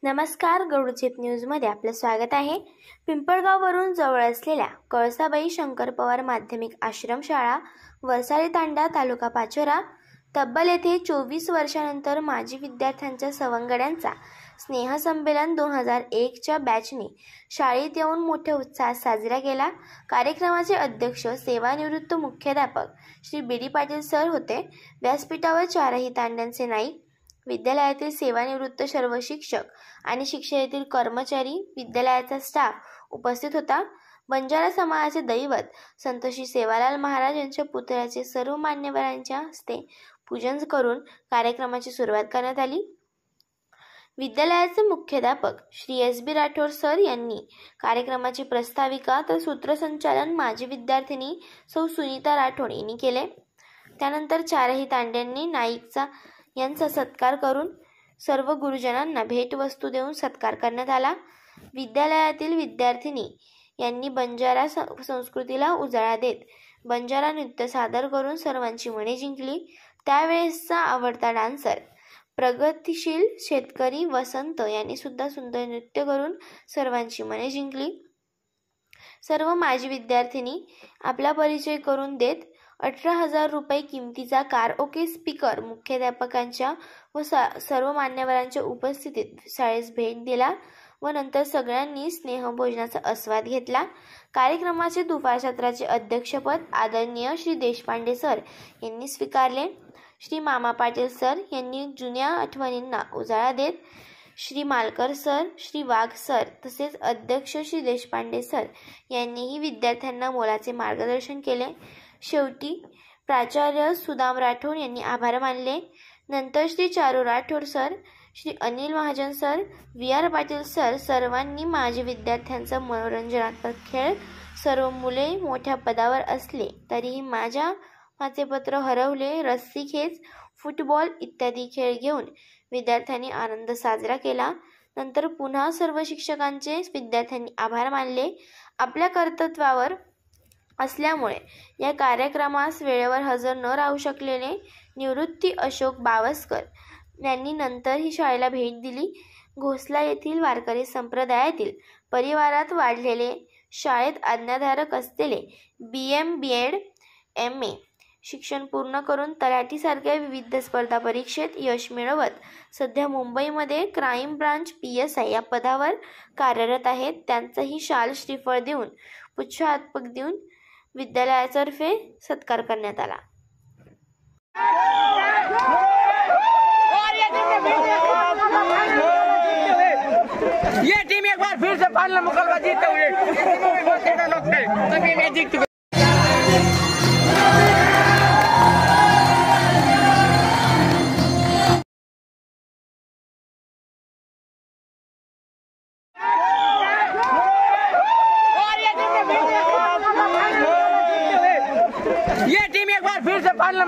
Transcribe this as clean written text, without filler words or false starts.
नमस्कार, गरुडझेप न्यूजमध्ये आपलं स्वागत आहे। पिंपळगाववरून जवळ असलेल्या कळसाबाई शंकर पवार माध्यमिक आश्रमशाळा वरसाली तांडा तालुका पाचोरा तब्बल येथे 24 वर्षांनंतर माजी विद्यार्थ्यांच्या सवंगड्यांचा स्नेहसंमेलन 2001 च्या बॅचने शाळेत येऊन मोठ्या उत्साहात साजरा केला। कार्यक्रमाचे अध्यक्ष सेवानिवृत्त मुख्याध्यापक श्री बी.डी. पाटील सर होते। व्यासपीठावर चारही तांड्यांचे नाईक, विद्यालयातील सेवानिवृत्त सर्व शिक्षक आणि शिक्षकेतील कर्मचारी, विद्यालयाचा स्टाफ उपस्थित होता। बंजारा समाजाचे दैवत संत श्री सेवालाल महाराज यांच्या पुतळ्याचे सर्व मान्यवरांच्या हस्ते पूजन करून कार्यक्रमाची सुरुवात करण्यात आली। विद्यालयाचे मुख्याध्यापक श्री एस.बी. राठोड सर यांनी कार्यक्रमाची प्रस्ताविका तर सूत्रसंचालन माजी विद्यार्थिनी सौ सुनीता राठोड यांनी केले। त्यानंतर चारही तांड्यांनी नाईकचा यांचा सत्कार करून सर्व गुरुजनांना भेटवस्तू देऊन सत्कार करण्यात आला। विद्यालयातील विद्यार्थिनी यांनी बंजारा संस्कृतीला उजाळा देत बंजारा नृत्य सादर करून सर्वांची मने जिंकली। त्यावेळेसचा आवडता डान्सर प्रगतिशील शेतकरी वसंत यांनी सुद्धा सुंदर नृत्य करून सर्वांची मने जिंकली। सर्व माजी विद्यार्थिनी आपला परिचय करून देत 18,000 रुपये किमतीचा कारओके स्पीकर मुख्याध्यापकांच्या व सर्व मान्यवरांच्या उपस्थितीत शाळेस भेट दिला व नंतर सगळ्यांनी स्नेहभोजनाचा आस्वाद घेतला। कार्यक्रमाचे दुपार सत्राचे अध्यक्षपद आदरणीय श्री देशपांडे सर यांनी स्वीकारले। श्री मामा पाटील सर यांनी जुन्या आठवणींना उजाळा देत श्री मालकर सर, श्री वाघ सर तसेच अध्यक्ष श्री देशपांडे सर यांनीही विद्यार्थ्यांना मोलाचे मार्गदर्शन केले। शेवटी प्राचार्य सुदाम राठोड यांनी आभार मानले। नंतर Shri Charu Rathod sir, Shri Anil Mahajan sir, VR. Patil sir सर्वांनी माजी विद्यार्थ्यांचा मनोरंजनात्मक खेळ, सर्व मुले मोठ्या पदावर असले तरीही माझे पत्र हरवले, रस्सीखेच, फुटबॉल इत्यादी खेळ घेऊन विद्यार्थ्यांनी आनंद साजरा केला। नंतर पुन्हा सर्व शिक्षकांचे विद्यार्थ्यांनी आभार मानले। आपल्या कर्तव्यावर असल्यामुळे या कार्यक्रमास वेळेवर हजर न राहू शकलेले निवृत्ती अशोक बावस्कर यांनी नंतर ही शाळेला भेट दिली। घोसला येथील वारकरी संप्रदायातील परिवारात वाढलेले, शाळेत आज्ञाधारक असलेले BM, B.Ed, M.A. शिक्षण पूर्ण करून तलाठीसारख्या विविध स्पर्धा परीक्षेत यश मिळवत सध्या मुंबईमध्ये क्राईम ब्रांच PSI या पदावर कार्यरत आहेत। त्यांचाही शाल श्रीफळ देऊन पुष्पहारपक देऊन विद्यालयातर्फे सत्कार करण्यात आला। ये टीम एक बार फिर से फाइनल मुकाबला जीतते हुए ये टीम एक बार फिर से फाइनल